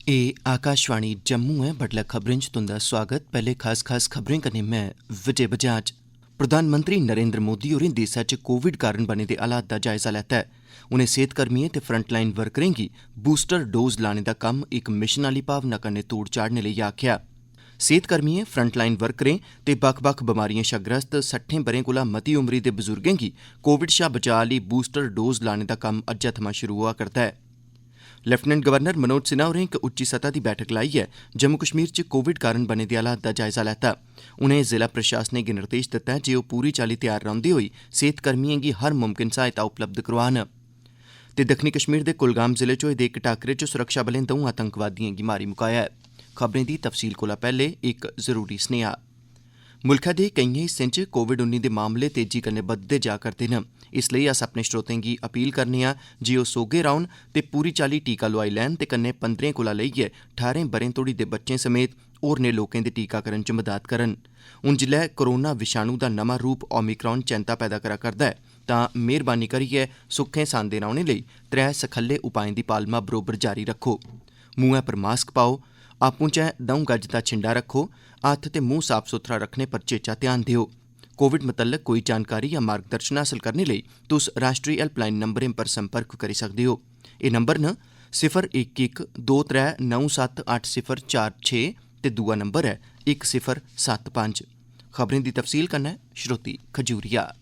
ए आकाशवाणी जम्मू है। बडलै खबरें च तुंदा स्वागत। पैह्ले खास खबरें कन्नै मैं विजय बजाज। प्रधानमंत्री नरेंद्र मोदी होरें देसै च कोविड कारण बने दे हालात दा जायजा लैता ऐ। उनें सेहतकर्मिएं ते फ्रंटलाइन वर्करें गी बूस्टर डोज लाने दा कम्म इक मिशन आह्ली भावना कन्नै तोड़ चाढ़ने लेई आखेआ। सेहतकर्मिएं, फ्रंटलाइन वर्करें ते बक्ख-बक्ख बमारिएं शा ग्रस्त 60 ब'रें कोला मती उमरी दे बजुर्गें गी कोविड शा बचाऽ आह्ली बूस्टर डोज लाने दा कम्म अज्जै थमां शुरू होआ करदा ऐ। लेफ्टिनेंट गवर्नर मनोज सिन्हा होरें इक उच्ची सतह दी बैठक लाइयै जम्मू कश्मीर च कोविड कारण बने दे हालात दा जायजा लैता। उनें जिला प्रशासनें गी निर्देश दित्ता जे ओह् पूरी चाल्ली तैयार रौंह्दे होई सेहतकर्मिएं गी हर मुमकिन सहायता उपलब्ध करोआन। ते दक्खनी कश्मीर दे कुलगाम जिले च होए दे इक टाक्करे च सुरक्षाबलें दौं आतंकवादिएं गी मारी मुकाया ऐ। खबरें दी तफसील कोला पैह्ले इक जरूरी सनेहा। मुल्खै दे केइएं हिस्सें च कोविड-19 दे मामले तेजी कन्नै बधदे जा करदे न। इसलेई अस अपने श्रोतें गी अपील करने आं जे ओह् सोह्गे रौह्न ते पूरी चाल्ली टीका लोआई लैन ते कन्नै 15 कोला लेइयै 18 ब'रें तोड़ी दे बच्चें समेत होरनें लोकें दे टीकाकरण च मदाद करन। हून जिल्लै कोरोना विषाणु दा नमां रूप ओमिक्रॉन चैंता पैदा करा करदा ऐ तां मेहरबानी करियै सुक्खें सांदे रौह्ने लेई 3 सखल्ले उपाएं दी पालमा बरोबर जारी रक्खो। मुंहै पर मास्क पाओ, आपूं चै 2 गज दा छिंडा रक्खो, हत्थ ते मूंह साफ सुथरा रखने पर चेचा ध्यान देओ। कोविड मतल्लक कोई जानकारी या मार्गदर्शन हासल करने लेई तुस राष्ट्री हेल्पलाइन नंबरें पर संपर्क करी सकदे हो। एह् नंबर न 0112397804 ते दूआ नंबर है 1075। खबरें दी तफसील कन्नै श्रुति खजूरिया।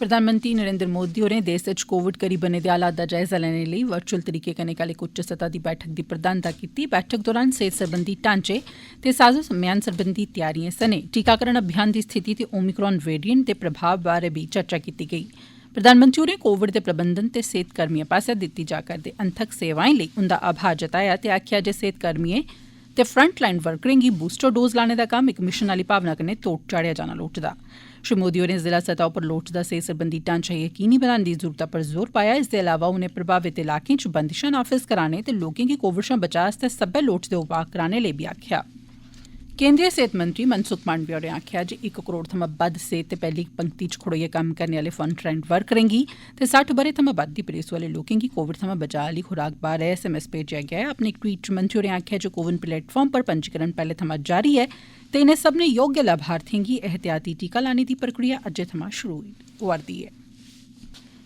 प्रधानमंत्री नरेंद्र मोदी होरें देश च कोविड करी बने दे हालात दा जायजा लैने लेई वर्चुअल तरीके कन्नै कल इक उच्च सतह दी बैठक दी प्रधानता कीती। बैठक दौरान सेहत सरबंधी ढांचे ते साजो समेयान सरबंधी तैयारिएं सने टीकाकरण अभियान दी स्थिति ते ओमिक्रॉन वेरिएंट दे प्रभाव बारै बी चर्चा कीती गेई। प्रधानमंत्री होरें कोविड दे प्रबंधन ते सेहतकर्मिएं पास्सेआ दित्ती जा करदे अनथक सेवाएं लेई उंदा आभार जताया ते आखेआ जे सेहतकर्मिएं ते फ्रंटलाइन वर्करें गी बूस्टर डोज लाने दा कम्म इक मिशन आह्ली भावना कन्नै तोड़ चाढ़ेआ जाना लोड़चदा। श्री मोदी होरें जिला सतह उप्पर लोड़चदा सेहत सरबंधी ढांचा यकीनी बनाने दी जरूरता पर जोर पाया। इसदे अलावा उनें प्रभावित इलाकें च बंदिशां नाफिज कराने ते लोकें गी कोविड शा बचाऽ आस्तै सब्बै लोड़चदे उपाऽ कराने लेई बी आखेआ। केंद्रीय सेहत मंत्री मनसुख मांडविया होरें आखेआ जे 1 करोड़ थमां बद्द सेहत ते पैह्ली पंक्ति च खड़ोइयै कम्म करने आह्ले फ्रंटलाइन वर्करें गी ते 60 ब'रे थमां बद्द दी बरेसू आह्ले लोकें गी कोविड थमां बचाऽ आह्ली खुराक बारै SMS भेजेआ गेआ ऐ। अपने इक ट्वीट च मंत्री होरें आखेआ जे कोविन प्लेटफार्म पर पंजीकरण पैह्ले थमां जारी ऐ ते इनें सब्भनें योग्य लाभार्थिएं गी एहतियाती टीका लाने दी प्रक्रिया अज्जै थमां शुरू होआ'रदी ऐ।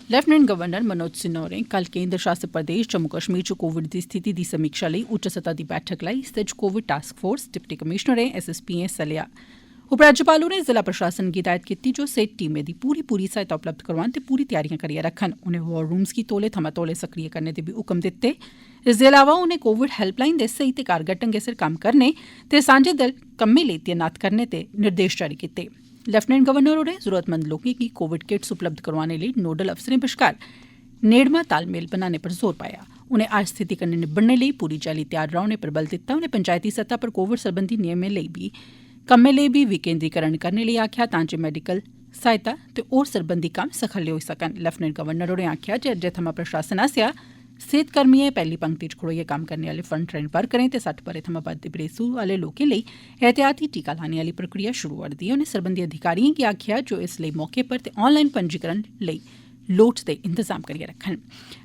लेफ्टिनेंट गवर्नर मनोज सिन्हा होरें कल केंद्र शासित प्रदेश जम्मू कश्मीर च कोविड दी स्थिति दी समीक्षा लेई उच्च सतह दी बैठक लाई। इसदे च कोविड टास्क फोर्स, डिप्टी कमिशनरें, SSPएं हिस्सा लेआ। उपराज्यपाल होरें जिला प्रशासन गी हिदायत कीती जे ओह् सेहत टीमें दी पूरी सहायता उपलब्ध करोआन ते पूरी त्यारियां करियै रक्खन। उनें वार रूम्स गी तौले थमां तौले सक्रिय करने दे बी हुकम दित्ते। इसदे अलावा उनें कोविड हेल्पलाइन दे स्हेई ते कारगर ढंगै सिर कम्म करने ते सांझे दल कम्में लेई तैनात करने दे निर्देश जारी कीते। लेफ्टिनेंट गवर्नर होरें जरूरतमंद लोकें गी कोविड किट्स उपलब्ध करोआने लेई नोडल अफसरें बश्कार नेड़मा तालमेल बनाने पर जोर पाया। उनें हर स्थिति कन्नै निब्बड़ने लेई पूरी चाल्ली त्यार रौह्ने पर बल दित्ता। उनें पंचायती सतह पर कोविड सरबंधी नियमें लेई बी कम्में लेई बी विकेंद्रीकरण करने लेई आखेआ तां जे मैडिकल सहायता ते होर सरबंधी कम्म सखल्ले होई सकन। लेफ्टिनेंट गवर्नर होरें आखेआ जे अज्जै थमां प्रशासन आसेआ सेहतकर्मिएं, पैह्ली पंक्ति च खड़ोइयै कम्म करने आह्ले फ्रंटलाइन वर्करें ते 60 ब'रे थमां बद्द दी बरेसू आह्ले लोकें लेई एहतियाती टीका लाने आह्ली प्रक्रिया शुरू होआ'रदी ऐ। उनें सरबंधी अधिकारिएं गी आखेआ जे इस लेई मौके पर ते ऑनलाइन पंजीकरण लेई लोड़चदे इंतजाम करियै रक्खन।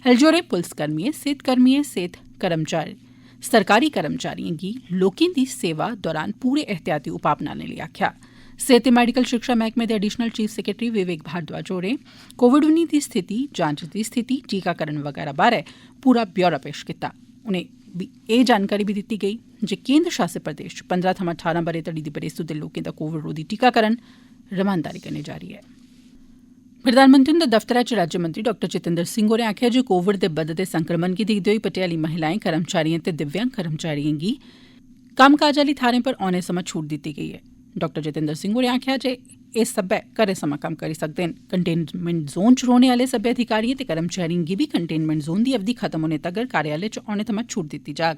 एलजी होरें पुलसकर्मिएं, सेहतकर्मिएं, सेहत कर्मचारी, सरकारी कर्मचारिएं गी लोकें दी सेवा दौरान पूरे एहतियाती उपाऽ अपनाने लेई आखेआ। सेहत ते मैडिकल शिक्षा मैह्कमे दे additional chief secretary Vivek Bhardwaj होरें कोविड-19 दी स्थिति, जांच दी स्थिति, टीकाकरण वगैरा बारै पूरा ब्यौरा पेश कीता। उनें एह् जानकारी बी दित्ती गेई जे केंद्र शासित प्रदेश च 15 थमां 18 ब'रे तोड़ी दी बरेसू दे लोकें दा कोविड रोधी टीकाकरण रमानदारी कन्नै जारी ऐ। प्रधानमंत्री हुंदे दफ्तरै च राज्यमंत्री डॉ जितेंद्र सिंह होरें आखेआ जे कोविड दे बधदे संक्रमण गी दिक्खदे होई भटेयाली महिलाएं, कर्मचारिएं ते दिव्यांग कर्मचारिएं गी कम्मकाज आह्ली थाह्रें पर औने समां छूट दित्ती गेई ऐ। डॉ जितेंद्र सिंह होरें आखेआ जे एह् सब्बै घरै समां कम्म करी सकदे न। कंटेनमेंट जोन च रौह्ने आह्ले सब्बै अधिकारिएं ते कर्मचारिएं गी बी कंटेनमेंट जोन दी अवधि खत्म होने तगर कार्यालय च औने थमां छूट दित्ती जाग।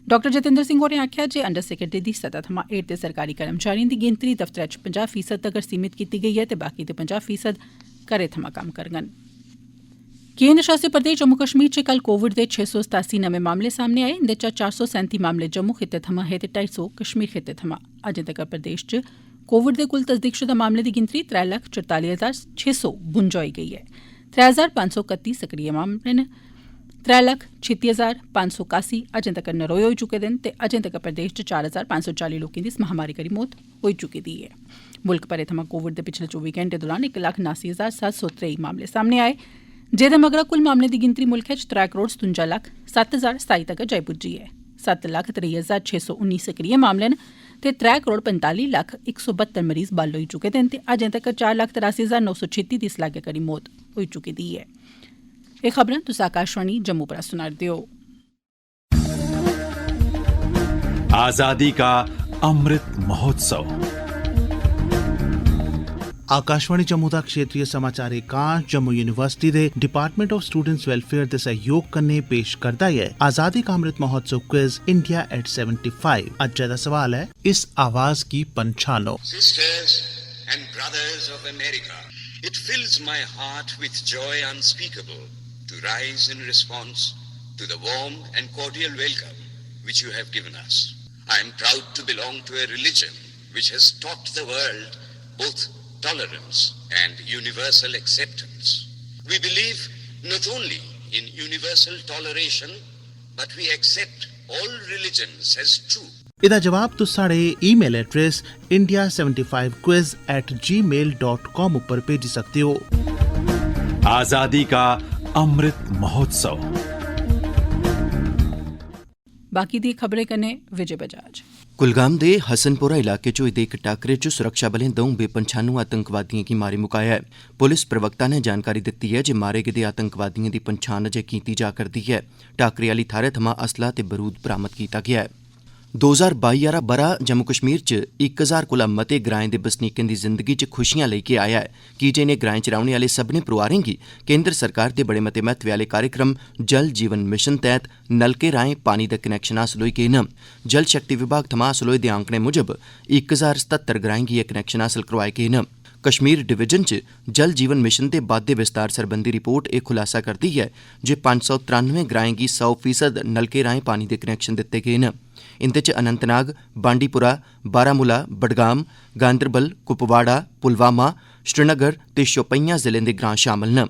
डॉ जितेंद्र सिंह होरें आखेआ जे अंडर सैक्रेटरी दी सतह थमां हेठ दे सरकारी कर्मचारिएं दी गिनतरी दफ्तरै च 50% तगर सीमित कीती गेई ऐ ते बाकी दे 50% घरै थमां कम्म करङन। केंद्र शासित प्रदेश जम्मू कश्मीर च कल कोविड दे 687 नमें मामले सामने आए। इंदे चा 437 मामले जम्मू खित्ते थमां हे ते 250 कश्मीर खित्ते थमां। अजें तगर प्रदेश च कोविड दे कुल तस्दीकशुदा मामले दी गिनतरी 3,44,652 होई गेई ऐ। 3,531 सक्रिय मामले न 3,36,581 अजें तक नरोए होई चुके दे न ते अजें तक प्रदेश च 4,540 लोकें दी इस महामारी करी मौत होई चुकी दी ऐ। मुल्ख भरै थमां कोविड दे पिछले 24 घैंटे दौरान 1,79,723 मामले सामने आए, जेदे मगरा कुल मामलें दी गिनतरी मुल्खै च 3,57,07,027 तगर जाई पुज्जी ऐ। 7,23,619 सक्रिय मामले न ते 3,45,0172 मरीज बल होई चुके दे न ते अजें तक 4,83,936 दी इस लागै करी मौत होई चुकी दी ऐ। एह् खबरां तुस आकाशवाणी जम्मू परा सुना'रदे ओ। आजादी का अमृत महोत्सव। आकाशवाणी जम्मू दा क्षेत्रीय समाचार एकांश जम्मू यूनिवर्सिटी दे डिपार्टमेंट ऑफ स्टूडेंट्स वेलफेयर दे सहयोग कन्नै पेश करदा है आजादी का Amrit Mahotsav quiz India at 75। अज्जै दा सवाल है, इस आवाज की पंछानो। Sisters and brothers of America, it fills my heart with joy unspeakable to rise in response to the warm and cordial welcome which you have given us. I am proud to belong to a religion which has taught the world both tolerance and universal acceptance. We believe not only in universal toleration, but we accept all religions as true. इदा जवाब तुस साढ़े email address india75quiz@gmail.com उप्पर भेजी सकते हो। आजादी का अमृत महोत्सव। बाकी दी खबरें कन्नै विजय बजाज। कुलगाम दे हसनपुरा इलाके च होए दे इक टाकरे च सुरक्षा बलें दौं बेपंछानू आतंकवादिएं गी मारी मुकाया ऐ। पुलिस प्रवक्ता ने जानकारी दित्ती ऐ जे मारे गेदे आतंकवादिएं दी पंछान अजें कीती जा करदी ऐ। टाकरे आली थाह्रै थमां असला ते बरूद बरामद कीता गेआ ऐ। 2022 आह्ला ब'रा जम्मू कश्मीर च 1000 कोला मते ग्राएं दे बसनीकें दी जिंदगी च खुशियां लेइयै आया ऐ, कीजे इनें ग्राएं च रौह्ने आह्ले सब्भनें परोआरें गी केंद्र सरकार दे बड़े मते महत्व आह्ले कार्यक्रम जल जीवन मिशन तैह्त नलके राहें पानी दे कनैक्शन हासल होई गे न। जल शक्ति विभाग थमां हासल होए दे आंकड़ें मुजब 1077 ग्राएं गी एह् कनैक्शन हासल करोआए गे न। कश्मीर डिवीजन च जल जीवन मिशन दे बाद्धे विस्तार सरबंधी रिपोर्ट एह् खुलासा करदी ऐ जे 593 ग्राएं गी 100% नलके राहें पानी दे कनैक्शन दित्ते गे न। इंदे च अनंतनाग, बांडीपुरा, बारामूला, बडगाम, गांदरबल, कुपवाड़ा, पुलवामा, श्रीनगर ते शोपियां जिलें दे ग्रां शामल न।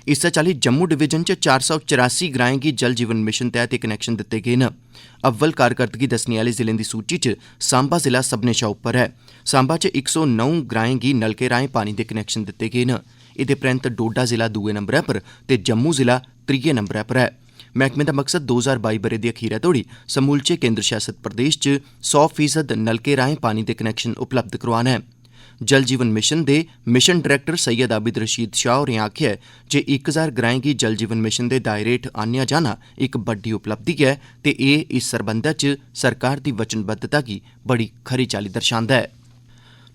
इस्सै चाल्ली जम्मू डिवीजन च 484 ग्राएं गी जल जीवन मिशन तैह्त कनैक्शन दित्ते गे न। अव्वल कारकर्दगी दस्सने आह्ले जिलें दी सूची च सांबा जिला सब्भनें शा उप्पर ऐ। सांबा च 109 ग्राएं गी नलके राहें पानी दे कनैक्शन दित्ते गे न। एह्दे परैंत डोडा जिला दूए नंबरै पर ते जम्मू जिला त्रीये नंबरै पर ऐ। मैह्कमे दा मकसद 2022 ब'रे दे अखीरै तोड़ी समूलचे केंद्र शासित प्रदेश च 100% नलके राहें पानी दे कनैक्शन उपलब्ध करोआना ऐ। जल जीवन मिशन दे मिशन डायरैक्टर सैयद आबिद रशीद शाह होरें आखेआ जे 1000 ग्राएं गी जल जीवन मिशन दे दायरे हेठ आह्न्नेआ जाना इक बड्डी उपलब्धि ऐ ते एह् इस सरबंधै च सरकार दी वचनबद्धता गी बड़ी खरी चाल्ली दर्शांदा ऐ।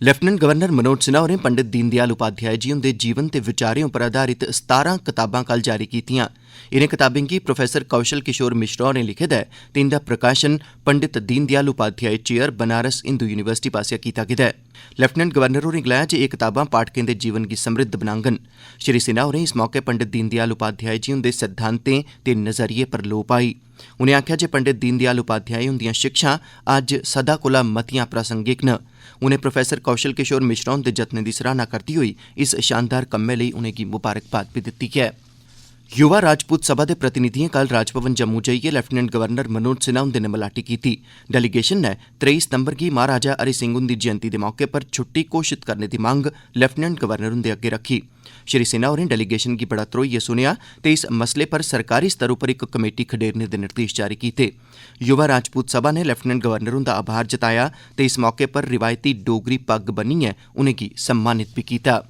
लेफ्टिनेंट गवर्नर मनोज सिन्हा होरें पंडित दीन दयाल उपाध्याय जी हुंदे जीवन ते विचारें उप्पर आधारित 17 कताबां कल जारी कीतियां। इनें कताबें गी प्रोफैसर कौशल किशोर मिश्रा होरें लिखे दा ऐ ते इंदा प्रकाशन पंडित दीन दयाल उपाध्याय चेयर बनारस हिंदू यूनिवर्सिटी पासेआ कीता गेदा ऐ। लेफ्टिनेंट गवर्नर होरें गलाया जे एह् कताबां पाठकें दे जीवन गी समृद्ध बनाङन। श्री सिन्हा होरें इस मौके पंडित दीन दयाल उपाध्याय जी हुंदे सिद्धांतें ते नज़रिये पर लोऽ पाई। उनें आखेआ जे पंडित दीन दयाल उपाध्याय हुंदियां शिक्षां अज्ज सदा कोला मतियां प्रासंगिक न। उनें प्रोफैसर कौशल किशोर मिश्रा हुंदे जतनें दी सराहना करदे होई इस शानदार कम्मै लेई उनेंगी मुबारकबाद बी दित्ती ऐ। युवा राजपूत सभा दे प्रतिनिधिएं कल राजभवन जम्मू जाइयै लेफ्टिनेंट गवर्नर मनोज सिन्हा हुंदे नै मलाटी कीती। डेलीगेशन नै 23 सितंबर गी महाराजा हरि सिंह हुंदी जयंती दे मौके पर छुट्टी घोषित करने दी मंग लेफ्टिनेंट गवर्नर हुंदे अग्गे रखी। श्री सिन्हा होरें डेलीगेशन गी बड़ा ध्रोइयै सुनेआ ते इस मसले पर सरकारी स्तर उप्पर इक कमेटी खडेरने दे निर्देश जारी कीते। युवा राजपूत सभा ने लेफ्टिनेंट गवर्नर हुंदा आभार जताया ते इस मौके पर रिवायती डोगरी पग्ग बन्नियै उनेंगी सम्मानित बी कीता।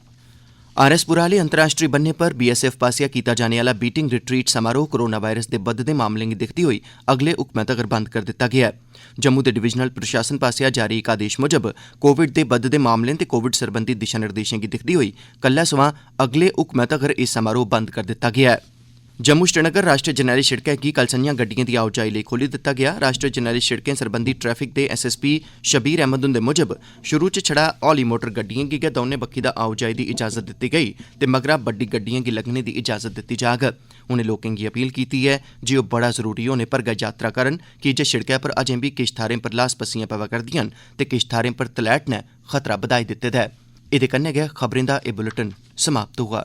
आर.एस.पुरा आह्ले अंतर्राष्ट्रीय बन्ने पर बीएसएफ पासेआ कीता जाने आह्ला बीटिंग रिट्रीट समारोह कोरोना वायरस दे बधदे मामलें गी दिक्खदे होई अगले हुक्मै तगर बंद करी दित्ता गेआ ऐ। जम्मू दे डिवीजनल प्रशासन पासेआ जारी इक आदेश मुजब कोविड दे बधदे मामलें ते कोविड सरबंधी दिशा निर्देशें गी दिक्खदे होई कल्लै सवां अगले हुक्मै तगर एह् समारोह बंद करी दित्ता गेआ ऐ। जम्मू श्रीनगर राष्ट्रीय जरनैली शिड़कै गी कल संझां गड्डिएं दी आओजाई लेई खोली दित्ता गेआ। राष्ट्रीय जरनैली शिड़कें सरबंधी ट्रैफिक दे एसएसपी शबीर अहमद हुंदे मुजब शुरू च छड़ा हौली मोटर गड्डिएं गी गै दौनें बक्खी दा आओजाई दी इजाजत दित्ती गेई ते मगरा बड्डी गड्डिएं गी लग्गने दी इजाजत दित्ती जाग। उनें लोकें गी अपील कीती ऐ जे ओह् बड़ा जरूरी होने पर गै यात्रा करन कीजे शिड़कै पर अजें बी किश थाह्रें पर लास पस्सियां पवै करदियां न ते किश थाह्रें पर तलैट नै खतरा बधाई दित्ते दा ऐ। एह्दे कन्नै गै खबरें दा एह् बुलेटिन समाप्त होआ।